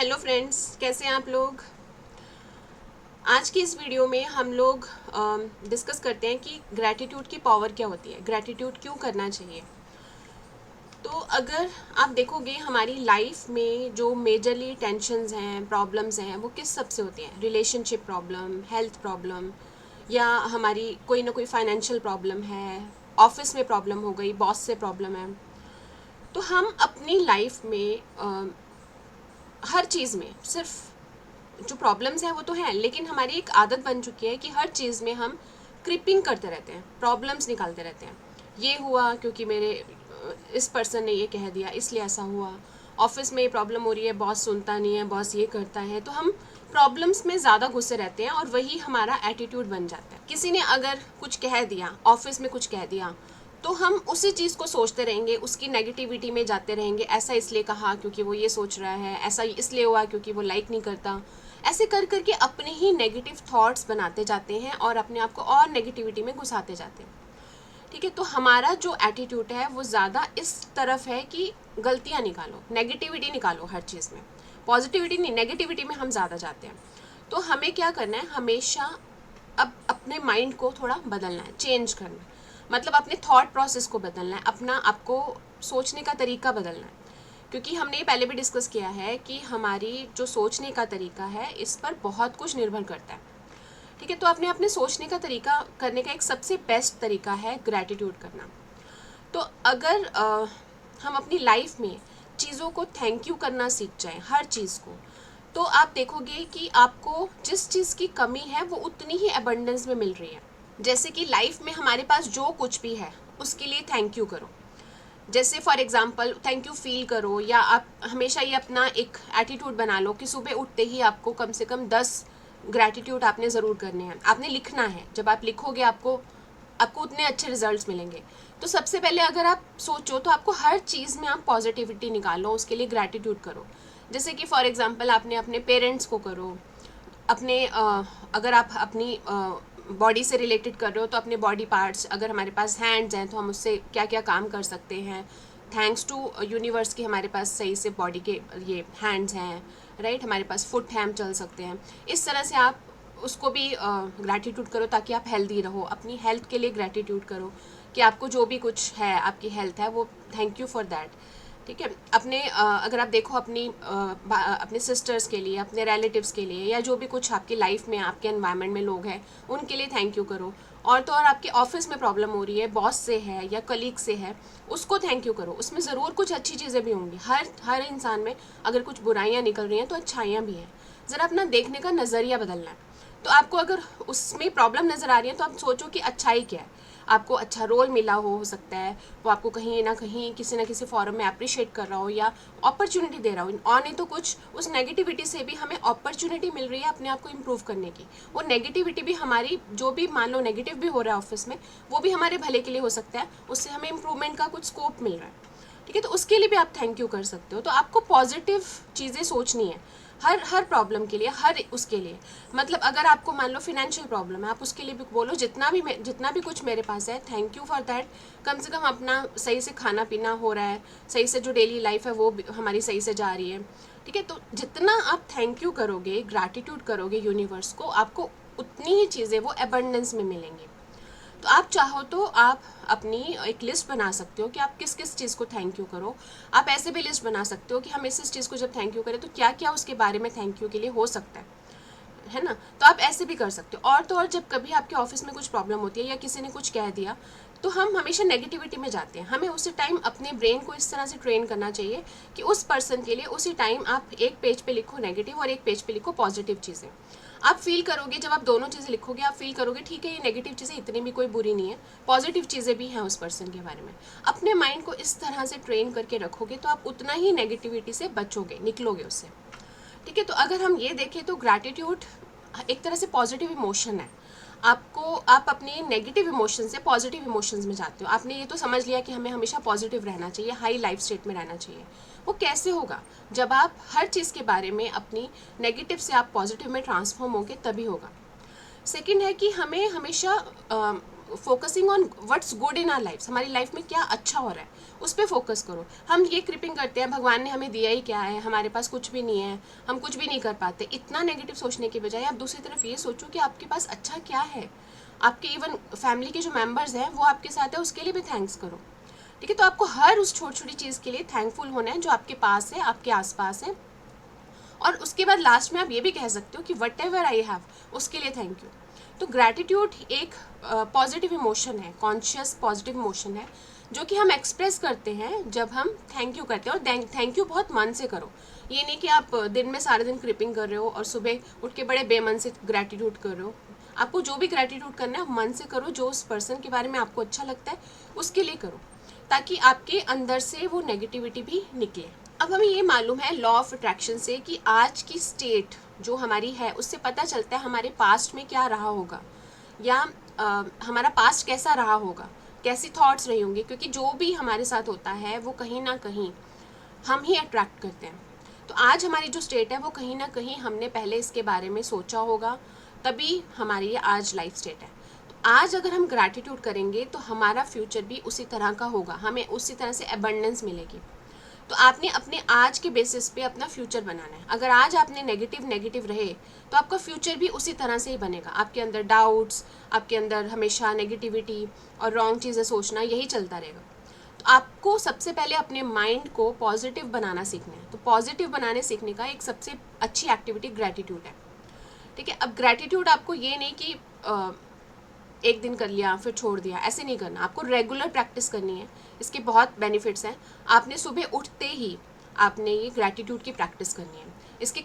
Hello friends, कैसे हैं आप लोग। आज की इस वीडियो में हम लोग डिस्कस करते हैं कि ग्रैटिट्यूड की पावर क्या होती है, ग्रैटिट्यूड क्यों करना चाहिए। तो अगर आप देखोगे हमारी लाइफ में जो मेजरली टेंशन्स हैं, प्रॉब्लम्स हैं, वो किस सब से होती हैं। रिलेशनशिप प्रॉब्लम, हेल्थ प्रॉब्लम, या हमारी कोई ना कोई फाइनेंशियल प्रॉब्लम है, ऑफिस में प्रॉब्लम हो गई, बॉस से प्रॉब्लम है। तो हम अपनी लाइफ में हर चीज़ में सिर्फ जो प्रॉब्लम्स हैं वो तो हैं, लेकिन हमारी एक आदत बन चुकी है कि हर चीज़ में हम क्रिपिंग करते रहते हैं, प्रॉब्लम्स निकालते रहते हैं। ये हुआ क्योंकि मेरे इस पर्सन ने ये कह दिया इसलिए ऐसा हुआ, ऑफिस में ये प्रॉब्लम हो रही है, बॉस सुनता नहीं है, बॉस ये करता है। तो हम प्रॉब्लम्स में ज़्यादा घुसे रहते हैं और वही हमारा एटीट्यूड बन जाता है। किसी ने अगर कुछ कह दिया, ऑफिस में कुछ कह दिया, तो हम उसी चीज़ को सोचते रहेंगे, उसकी नेगेटिविटी में जाते रहेंगे। ऐसा इसलिए कहा क्योंकि वो ये सोच रहा है, ऐसा इसलिए हुआ क्योंकि वो लाइक नहीं करता। ऐसे कर करके अपने ही नेगेटिव थॉट्स बनाते जाते हैं और अपने आप को और नेगेटिविटी में घुसाते जाते हैं। ठीक है, तो हमारा जो एटीट्यूड है वो ज़्यादा इस तरफ है कि गलतियाँ निकालो, नेगेटिविटी निकालो हर चीज़ में। पॉजिटिविटी नहीं, नेगेटिविटी में हम ज़्यादा जाते हैं। तो हमें क्या करना है, हमेशा अब अपने माइंड को थोड़ा बदलना है, चेंज करना है। मतलब अपने थॉट प्रोसेस को बदलना है, अपना आपको सोचने का तरीका बदलना है। क्योंकि हमने ये पहले भी डिस्कस किया है कि हमारी जो सोचने का तरीका है इस पर बहुत कुछ निर्भर करता है। ठीक है, तो अपने अपने सोचने का तरीका करने का एक सबसे बेस्ट तरीका है ग्रैटिट्यूड करना। तो अगर हम अपनी लाइफ में चीज़ों को थैंक यू करना सीख जाएं, हर चीज़ को, तो आप देखोगे कि आपको जिस चीज़ की कमी है वो उतनी ही अबंडेंस में मिल रही है। जैसे कि लाइफ में हमारे पास जो कुछ भी है उसके लिए थैंक यू करो। जैसे for example thank you feel करो, या आप हमेशा ये अपना एक एटीट्यूड बना लो कि सुबह उठते ही आपको कम से कम 10 ग्रैटिट्यूड आपने ज़रूर करने हैं, आपने लिखना है। जब आप लिखोगे आपको आपको उतने अच्छे रिजल्ट्स मिलेंगे। तो सबसे पहले अगर आप सोचो तो आपको हर चीज़ में आप पॉजिटिविटी निकालो, उसके लिए ग्रैटिट्यूड करो। जैसे कि फॉर एग्जांपल आपने अपने पेरेंट्स को करो, अपने अगर आप अपनी बॉडी से रिलेटेड कर रहे हो तो अपने बॉडी पार्ट्स, अगर हमारे पास हैंड्स हैं तो हम उससे क्या क्या काम कर सकते हैं। थैंक्स टू यूनिवर्स की हमारे पास सही से बॉडी के ये हैंड्स हैं, राइट, हमारे पास फुट है, हम चल सकते हैं। इस तरह से आप उसको भी ग्रैटिट्यूड करो ताकि आप हेल्दी रहो। अपनी हेल्थ के लिए ग्रैटिट्यूड करो कि आपको जो भी कुछ है, आपकी हेल्थ है, वो थैंक यू फॉर दैट। ठीक है, अपने अगर आप देखो अपने सिस्टर्स के लिए, अपने रिलेटिव्स के लिए, या जो भी कुछ आपकी लाइफ में आपके एनवायरनमेंट में लोग हैं उनके लिए थैंक यू करो। और तो और आपके ऑफिस में प्रॉब्लम हो रही है, बॉस से है या कलीग से है, उसको थैंक यू करो। उसमें ज़रूर कुछ अच्छी चीज़ें भी होंगी, हर हर इंसान में अगर कुछ बुराइयाँ निकल रही हैं तो अच्छाइयाँ भी हैं। ज़रा अपना देखने का नज़रिया बदलना है। तो आपको अगर उसमें प्रॉब्लम नज़र आ रही है तो आप सोचो कि अच्छाई क्या है। आपको अच्छा रोल मिला हो सकता है, वो आपको कहीं ना कहीं किसी ना किसी फॉरम में अप्रिशिएट कर रहा हो या अपॉर्चुनिटी दे रहा हो, और नहीं तो कुछ उस नेगेटिविटी से भी हमें अपॉर्चुनिटी मिल रही है अपने आप को इम्प्रूव करने की। वो नेगेटिविटी भी हमारी, जो भी मान लो नेगेटिव भी हो रहा है ऑफिस में, वो भी हमारे भले के लिए हो सकता है, उससे हमें इम्प्रूवमेंट का कुछ स्कोप मिल रहा है। ठीक है, तो उसके लिए भी आप थैंक यू कर सकते हो। तो आपको पॉजिटिव चीज़ें सोचनी है हर हर प्रॉब्लम के लिए, हर उसके लिए। मतलब अगर आपको मान लो फिनेंशियल प्रॉब्लम है, आप उसके लिए भी बोलो जितना भी कुछ मेरे पास है, थैंक यू फॉर दैट। कम से कम अपना सही से खाना पीना हो रहा है, सही से जो डेली लाइफ है वो हमारी सही से जा रही है। ठीक है, तो जितना आप थैंक यू करोगे, ग्रैटिट्यूड करोगे यूनिवर्स को, आपको उतनी ही चीज़ें वो एबंडेंस में मिलेंगी। तो आप चाहो तो आप अपनी एक लिस्ट बना सकते हो कि आप किस किस चीज़ को थैंक यू करो। आप ऐसे भी लिस्ट बना सकते हो कि हम इस चीज़ को जब थैंक यू करें तो क्या क्या उसके बारे में थैंक यू के लिए हो सकता है ना। तो आप ऐसे भी कर सकते हो। और तो और जब कभी आपके ऑफिस में कुछ प्रॉब्लम होती है या किसी ने कुछ कह दिया, तो हम हमेशा नेगेटिविटी में जाते हैं। हमें उसी टाइम अपने ब्रेन को इस तरह से ट्रेन करना चाहिए कि उस पर्सन के लिए उसी टाइम आप एक पेज पे लिखो नेगेटिव और एक पेज पे लिखो पॉजिटिव चीज़ें। आप फील करोगे, जब आप दोनों चीज़ें लिखोगे आप फील करोगे ठीक है ये नेगेटिव चीज़ें इतनी भी कोई बुरी नहीं है, पॉजिटिव चीज़ें भी हैं उस पर्सन के बारे में। अपने माइंड को इस तरह से ट्रेन करके रखोगे तो आप उतना ही नेगेटिविटी से बचोगे, निकलोगे उससे। ठीक है, तो अगर हम ये देखें तो ग्रैटिट्यूड एक तरह से पॉजिटिव इमोशन है। आप अपने नेगेटिव इमोशन से पॉजिटिव इमोशंस में जाते हो। आपने ये तो समझ लिया कि हमें हमेशा पॉजिटिव रहना चाहिए, हाई लाइफ स्टेट में रहना चाहिए। वो कैसे होगा, जब आप हर चीज़ के बारे में अपनी नेगेटिव से आप पॉजिटिव में ट्रांसफॉर्म होगे तभी होगा। सेकेंड है कि हमें हमेशा focusing on what's good in our life, हमारी लाइफ में क्या अच्छा हो रहा है उस पर फोकस करो। हम ये क्रिपिंग करते हैं भगवान ने हमें दिया ही क्या है, हमारे पास कुछ भी नहीं है, हम कुछ भी नहीं कर पाते, इतना नेगेटिव सोचने के बजाय आप दूसरी तरफ ये सोचो कि आपके पास अच्छा क्या है। आपके इवन फैमिली के जो मेंबर्स हैं वो आपके साथ है, उसके लिए भी थैंक्स करो। ठीक है, तो आपको हर उस छोटी छोटी चीज़ के लिए थैंकफुल होना है जो आपके पास है, आपके आसपास है। और उसके बाद लास्ट में आप ये भी कह सकते हो कि वट एवर आई हैव उसके लिए थैंक यू। तो ग्रैटिट्यूड एक पॉजिटिव इमोशन है, कॉन्शियस पॉजिटिव इमोशन है, जो कि हम एक्सप्रेस करते हैं जब हम थैंक यू करते हैं। और थैंक यू बहुत मन से करो, ये नहीं कि आप दिन में सारे दिन क्रिपिंग कर रहे हो और सुबह उठ के बड़े बेमन से ग्रैटिट्यूड कर रहे हो। आपको जो भी ग्रैटिट्यूड करना है मन से करो, जो उस पर्सन के बारे में आपको अच्छा लगता है उसके लिए करो, ताकि आपके अंदर से वो नेगेटिविटी भी निकले। अब हमें ये मालूम है लॉ ऑफ अट्रैक्शन से कि आज की स्टेट जो हमारी है उससे पता चलता है हमारे पास्ट में क्या रहा होगा, या हमारा पास्ट कैसा रहा होगा, कैसी थॉट्स रही होंगी, क्योंकि जो भी हमारे साथ होता है वो कहीं ना कहीं हम ही अट्रैक्ट करते हैं। तो आज हमारी जो स्टेट है वो कहीं ना कहीं हमने पहले इसके बारे में सोचा होगा, तभी हमारी ये आज लाइफ स्टेट है। तो आज अगर हम ग्रैटिट्यूड करेंगे तो हमारा फ्यूचर भी उसी तरह का होगा, हमें उसी तरह से अबंडेंस मिलेगी। तो आपने अपने आज के बेसिस पे अपना फ्यूचर बनाना है। अगर आज आपने नेगेटिव रहे तो आपका फ्यूचर भी उसी तरह से ही बनेगा। आपके अंदर डाउट्स, आपके अंदर हमेशा नेगेटिविटी और रॉन्ग चीज़ें सोचना, यही चलता रहेगा। तो आपको सबसे पहले अपने माइंड को पॉजिटिव बनाना सीखना है। तो पॉजिटिव बनाने सीखने का एक सबसे अच्छी एक्टिविटी ग्रैटिट्यूड है। ठीक है, अब ग्रैटिट्यूड आपको ये नहीं कि एक दिन कर लिया फिर छोड़ दिया, ऐसे नहीं करना, आपको रेगुलर प्रैक्टिस करनी है। इसके बहुत बेनिफिट्स हैं। आपने सुबह उठते ही आपने ये ग्रैटिट्यूड की प्रैक्टिस करनी है।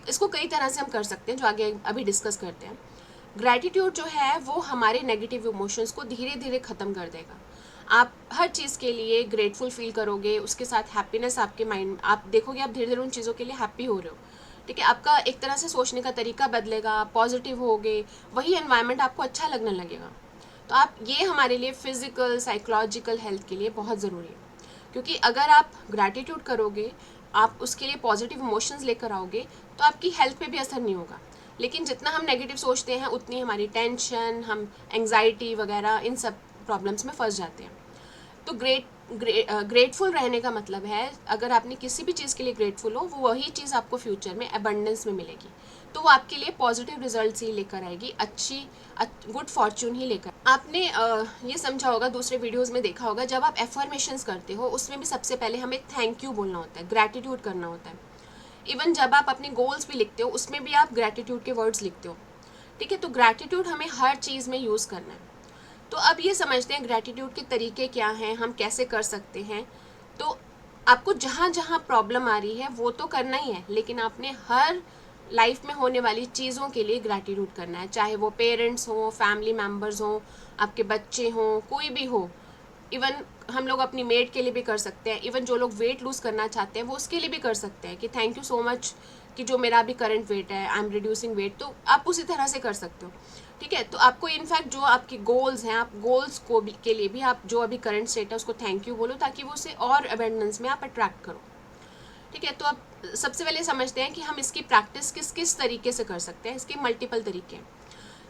इसको कई तरह से हम कर सकते हैं जो आगे अभी डिस्कस करते हैं। ग्रैटिट्यूड जो है वो हमारे नेगेटिव इमोशंस को धीरे धीरे ख़त्म कर देगा। आप हर चीज़ के लिए ग्रेटफुल फील करोगे, उसके साथ हैप्पीनेस आपके माइंड, आप देखोगे आप धीरे धीरे उन चीज़ों के लिए हैप्पी हो रहे हो। ठीक है, आपका एक तरह से सोचने का तरीका बदलेगा, पॉजिटिव होगे, वही एनवायरनमेंट आपको अच्छा लगने लगेगा। तो आप ये हमारे लिए फिज़िकल साइकोलॉजिकल हेल्थ के लिए बहुत ज़रूरी है, क्योंकि अगर आप ग्रैटिट्यूड करोगे, आप उसके लिए पॉजिटिव इमोशंस लेकर आओगे, तो आपकी हेल्थ पे भी असर नहीं होगा। लेकिन जितना हम नेगेटिव सोचते हैं उतनी हमारी टेंशन, हम एंग्जाइटी वगैरह इन सब प्रॉब्लम्स में फंस जाते हैं। तो ग्रेटफुल रहने का मतलब है अगर आपने किसी भी चीज़ के लिए ग्रेटफुल हो, वो वही चीज़ आपको फ्यूचर में अबंडेंस में मिलेगी। तो वो आपके लिए पॉजिटिव रिजल्ट्स ही लेकर आएगी, अच्छी गुड फॉर्चून ही लेकर। आपने ये समझा होगा, दूसरे वीडियोस में देखा होगा, जब आप एफर्मेशंस करते हो उसमें भी सबसे पहले हमें थैंक यू बोलना होता है, ग्रैटिट्यूड करना होता है। इवन जब आप अपने गोल्स भी लिखते हो उसमें भी आप ग्रैटिट्यूड के वर्ड्स लिखते हो। ठीक है, तो ग्रैटिट्यूड हमें हर चीज़ में यूज़ करना है। तो अब ये समझते हैं ग्रैटिट्यूड के तरीके क्या हैं, हम कैसे कर सकते हैं। तो आपको जहाँ जहाँ प्रॉब्लम आ रही है वो तो करना ही है, लेकिन आपने हर लाइफ में होने वाली चीज़ों के लिए ग्रैटिट्यूड करना है, चाहे वो पेरेंट्स हों, फैमिली मेम्बर्स हों, आपके बच्चे हों, कोई भी हो। इवन हम लोग अपनी मेड के लिए भी कर सकते हैं। इवन जो लोग वेट लूज़ करना चाहते हैं वो उसके लिए भी कर सकते हैं कि थैंक यू सो मच कि जो मेरा अभी करंट वेट है, आई एम रिड्यूसिंग वेट। तो आप उसी तरह से कर सकते हो। ठीक है, तो आपको इनफैक्ट जो आपके गोल्स हैं, आप गोल्स को भी के लिए भी आप जो अभी करंट स्टेट है उसको थैंक यू बोलो, ताकि वो उसे और अबेंडेंस में आप अट्रैक्ट करो। ठीक है, तो आप सबसे पहले समझते हैं कि हम इसकी प्रैक्टिस किस किस तरीके से कर सकते हैं। इसके मल्टीपल तरीके हैं।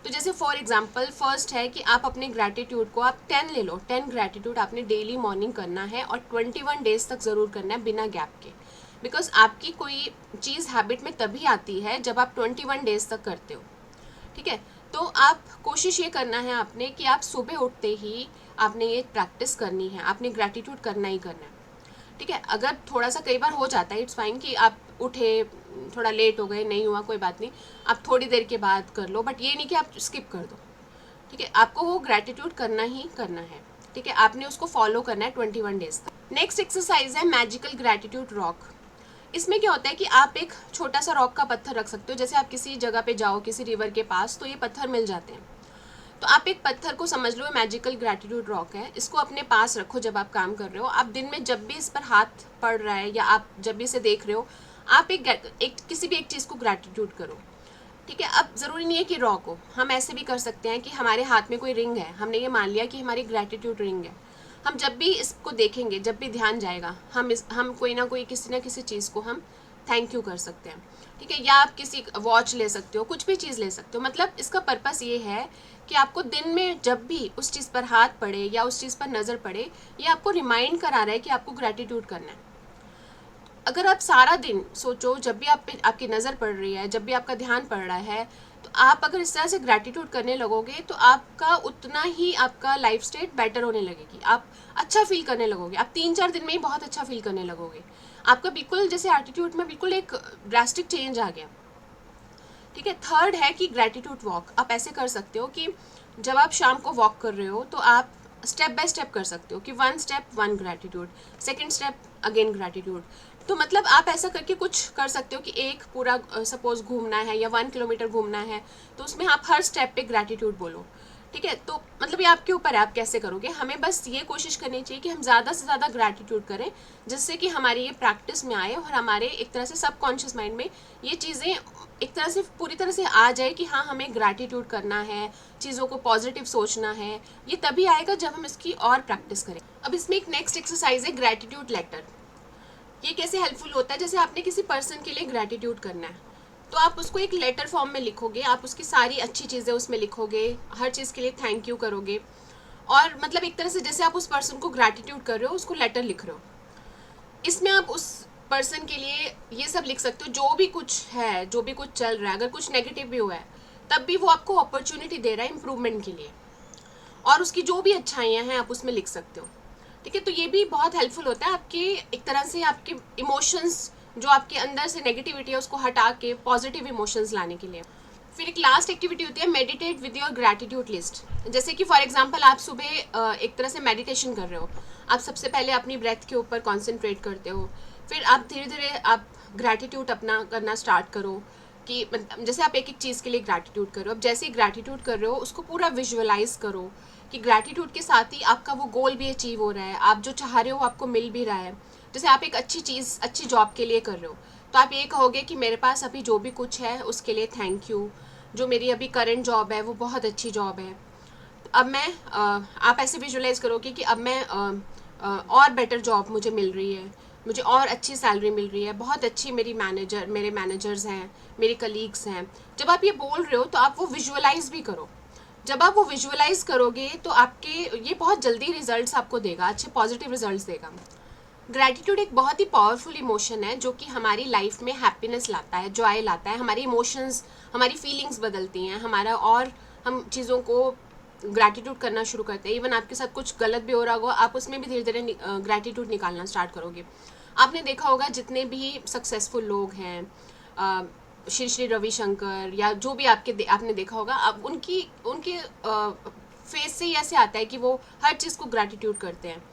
तो जैसे फॉर एग्जांपल फर्स्ट है कि आप अपने ग्रैटिट्यूड को आप 10 ले लो। 10 ग्रैटिट्यूड आपने डेली मॉर्निंग करना है और 21 डेज तक ज़रूर करना है बिना गैप के। बिकॉज आपकी कोई चीज़ हैबिट में तभी आती है जब आप 21 डेज तक करते हो। ठीक है, तो आप कोशिश ये करना है आपने कि आप सुबह उठते ही आपने ये प्रैक्टिस करनी है, आपने ग्रैटिट्यूड करना ही करना है। ठीक है, अगर थोड़ा सा कई बार हो जाता है, इट्स फाइन कि आप उठे थोड़ा लेट हो गए, नहीं हुआ कोई बात नहीं, आप थोड़ी देर के बाद कर लो, बट ये नहीं कि आप स्किप कर दो। ठीक है, आपको वो ग्रैटिट्यूड करना ही करना है। ठीक है, आपने उसको फॉलो करना है 21 डेज तक। नेक्स्ट एक्सरसाइज है मैजिकल ग्रैटिट्यूड रॉक। इसमें क्या होता है कि आप एक छोटा सा रॉक का पत्थर रख सकते हो। जैसे आप किसी जगह पे जाओ, किसी रिवर के पास, तो ये पत्थर मिल जाते हैं। तो आप एक पत्थर को समझ लो मैजिकल ग्रैटिट्यूड रॉक है, इसको अपने पास रखो जब आप काम कर रहे हो। आप दिन में जब भी इस पर हाथ पड़ रहा है या आप जब भी इसे देख रहे हो, आप एक किसी भी एक चीज़ को ग्रैटिट्यूड करो। ठीक है, अब ज़रूरी नहीं है कि रॉक हो, हम ऐसे भी कर सकते हैं कि हमारे हाथ में कोई रिंग है, हमने ये मान लिया कि हमारी ग्रैटिट्यूड रिंग है। हम जब भी इसको देखेंगे, जब भी ध्यान जाएगा, हम कोई ना कोई किसी ना किसी चीज़ को हम थैंक यू कर सकते हैं, ठीक है। या आप किसी वॉच ले सकते हो, कुछ भी चीज़ ले सकते हो। मतलब इसका पर्पस ये है कि आपको दिन में जब भी उस चीज़ पर हाथ पड़े या उस चीज़ पर नज़र पड़े, ये आपको रिमाइंड करा रहा है कि आपको ग्रैटिट्यूड करना है। अगर आप सारा दिन सोचो, जब भी आपकी नज़र पड़ रही है, जब भी आपका ध्यान पड़ रहा है, तो आप अगर इस तरह से ग्रैटिट्यूड करने लगोगे तो आपका उतना ही आपका लाइफ स्टेट बेटर होने लगेगी। आप अच्छा फील करने लगोगे, आप 3-4 दिन में ही बहुत अच्छा फील करने लगोगे। आपका बिल्कुल जैसे एटीट्यूड में बिल्कुल एक ड्रास्टिक चेंज आ गया, ठीक है। थर्ड है कि ग्रैटिट्यूड वॉक। आप ऐसे कर सकते हो कि जब आप शाम को वॉक कर रहे हो तो आप स्टेप बाय स्टेप कर सकते हो कि 1 step 1 gratitude, second step again gratitude. तो मतलब आप ऐसा करके कुछ कर सकते हो कि एक पूरा सपोज घूमना है या 1 किलोमीटर घूमना है, तो उसमें आप हर स्टेप पे ग्रैटिट्यूड बोलो, ठीक है। तो मतलब ये आपके ऊपर है, आप कैसे करोगे। हमें बस ये कोशिश करनी चाहिए कि हम ज़्यादा से ज़्यादा ग्रैटिट्यूड करें, जिससे कि हमारी ये प्रैक्टिस में आए और हमारे एक तरह से सबकॉन्शियस माइंड में ये चीज़ें एक तरह से पूरी तरह से आ जाए कि हाँ, हमें ग्रैटिट्यूड करना है, चीज़ों को पॉजिटिव सोचना है। ये तभी आएगा जब हम इसकी और प्रैक्टिस करें। अब इसमें एक नेक्स्ट एक्सरसाइज है ग्रैटिट्यूड लेटर। ये कैसे हेल्पफुल होता है, जैसे आपने किसी पर्सन के लिए ग्रैटिट्यूड करना है तो आप उसको एक लेटर फॉर्म में लिखोगे, आप उसकी सारी अच्छी चीज़ें उसमें लिखोगे, हर चीज़ के लिए थैंक यू करोगे, और मतलब एक तरह से जैसे आप उस पर्सन को ग्रैटिट्यूड कर रहे हो, उसको लेटर लिख रहे हो। इसमें आप उस पर्सन के लिए ये सब लिख सकते हो, जो भी कुछ है, जो भी कुछ चल रहा है, अगर कुछ नेगेटिव भी हुआ है तब भी वो आपको अपॉर्चुनिटी दे रहा है इम्प्रूवमेंट के लिए, और उसकी जो भी अच्छाइयाँ हैं आप उसमें लिख सकते हो, ठीक है। तो ये भी बहुत हेल्पफुल होता है आपके एक तरह से आपके इमोशंस, जो आपके अंदर से नेगेटिविटी है उसको हटा के पॉजिटिव इमोशंस लाने के लिए। फिर एक लास्ट एक्टिविटी होती है meditate with your gratitude list. जैसे कि फॉर एग्जांपल आप सुबह एक तरह से मेडिटेशन कर रहे हो, आप सबसे पहले अपनी ब्रेथ के ऊपर कॉन्सेंट्रेट करते हो, फिर आप धीरे धीरे आप ग्रैटिट्यूड अपना करना स्टार्ट करो कि जैसे आप एक एक चीज़ के लिए ग्रैटिट्यूड करो। अब जैसे ही ग्रैटिट्यूड कर रहे हो उसको पूरा विजुअलाइज करो कि ग्रैटिट्यूड के साथ ही आपका वो गोल भी अचीव हो रहा है, आप जो चाह रहे हो आपको मिल भी रहा है। जैसे आप एक अच्छी चीज़, अच्छी जॉब के लिए कर रहे हो, तो आप ये कहोगे कि मेरे पास अभी जो भी कुछ है उसके लिए थैंक यू, जो मेरी अभी करंट जॉब है वो बहुत अच्छी जॉब है। अब मैं आप ऐसे विजुअलाइज करोगे कि अब मैं और बेटर जॉब मुझे मिल रही है, मुझे और अच्छी सैलरी मिल रही है, बहुत अच्छी मेरे मैनेजर्स हैं, मेरे कलीग्स हैं। जब आप ये बोल रहे हो तो आप वो विजुअलाइज भी करो। जब आप वो विजुअलाइज करोगे तो आपके ये बहुत जल्दी रिजल्ट्स आपको देगा, अच्छे पॉजिटिव रिजल्ट्स देगा। ग्रैटिट्यूड एक बहुत ही पावरफुल इमोशन है जो कि हमारी लाइफ में हैप्पीनेस लाता है, जॉय लाता है, हमारी इमोशंस, हमारी फीलिंग्स बदलती हैं हमारा, और हम चीज़ों को ग्रैटिट्यूड करना शुरू करते हैं। इवन आपके साथ कुछ गलत भी हो रहा होगा, आप उसमें भी धीरे धीरे ग्रैटिट्यूड निकालना स्टार्ट करोगे। आपने देखा होगा जितने भी सक्सेसफुल लोग हैं, श्री श्री रविशंकर या जो भी आपने देखा होगा, अब उनके फेस से ही ऐसे आता है कि वो हर चीज़ को ग्रैटिट्यूड करते हैं,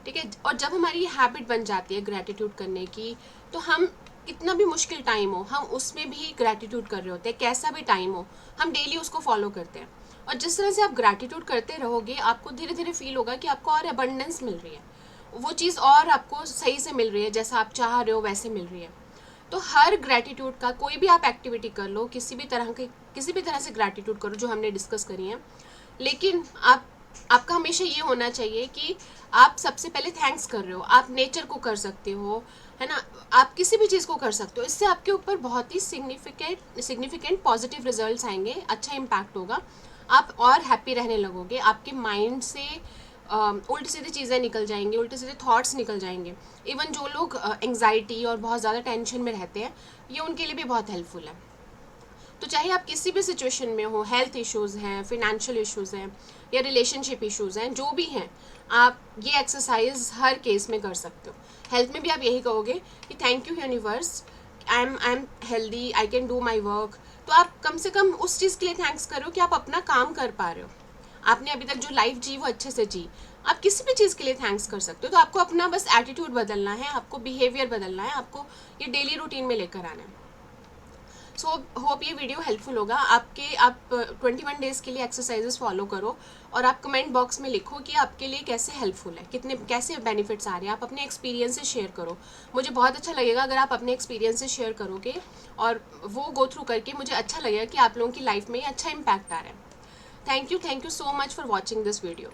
ठीक है। और जब हमारी हैबिट बन जाती है ग्रैटिट्यूड करने की, तो हम कितना भी मुश्किल टाइम हो हम उसमें भी ग्रैटिट्यूड कर रहे होते हैं, कैसा भी टाइम हो हम डेली उसको फॉलो करते हैं। और जिस तरह से आप ग्रैटिट्यूड करते रहोगे आपको धीरे धीरे फील होगा कि आपको और अबंडेंस मिल रही है, वो चीज़ और आपको सही से मिल रही है, जैसा आप चाह रहे हो वैसे मिल रही है। तो हर ग्रैटिट्यूड का कोई भी आप एक्टिविटी कर लो, किसी भी तरह से ग्रैटिट्यूड करो जो हमने डिस्कस करी है, लेकिन आपका हमेशा ये होना चाहिए कि आप सबसे पहले थैंक्स कर रहे हो। आप नेचर को कर सकते हो, है ना, आप किसी भी चीज़ को कर सकते हो। इससे आपके ऊपर बहुत ही सिग्निफिकेंट पॉजिटिव रिजल्ट्स आएंगे, अच्छा इम्पैक्ट होगा, आप और हैप्पी रहने लगोगे, आपके माइंड से उल्टी सीधी चीज़ें निकल जाएंगी, उल्टे सीधे थॉट्स निकल जाएंगे। इवन जो लोग एंग्जाइटी और बहुत ज़्यादा टेंशन में रहते हैं, ये उनके लिए भी बहुत हेल्पफुल है। तो चाहे आप किसी भी सिचुएशन में हो, हेल्थ इश्यूज़ हैं, फाइनेंशियल इश्यूज़ हैं या रिलेशनशिप इश्यूज़ हैं, जो भी हैं, आप ये एक्सरसाइज हर केस में कर सकते हो। हेल्थ में भी आप यही कहोगे कि thank you universe, I am healthy, I can do my work. तो आप कम से कम उस चीज़ के लिए थैंक्स करो कि आप अपना काम कर पा रहे हो, आपने अभी तक जो लाइफ जी वो अच्छे से जी। आप किसी भी चीज़ के लिए थैंक्स कर सकते हो। तो आपको अपना बस एटीट्यूड बदलना है, आपको बिहेवियर बदलना है, आपको ये डेली रूटीन में लेकर आना है। सो होप ये वीडियो हेल्पफुल होगा आप 21 डेज़ के लिए एक्सरसाइजेस फॉलो करो, और आप कमेंट बॉक्स में लिखो कि आपके लिए कैसे हेल्पफुल है, कैसे बेनिफिट्स आ रहे हैं। आप अपने एक्सपीरियंसेस शेयर करो, मुझे बहुत अच्छा लगेगा अगर आप अपने एक्सपीरियंसेस शेयर करोगे, और वो गो थ्रू करके मुझे अच्छा लगेगा कि आप लोगों की लाइफ में अच्छा इम्पैक्ट आ रहा है। Thank you so much for watching this video.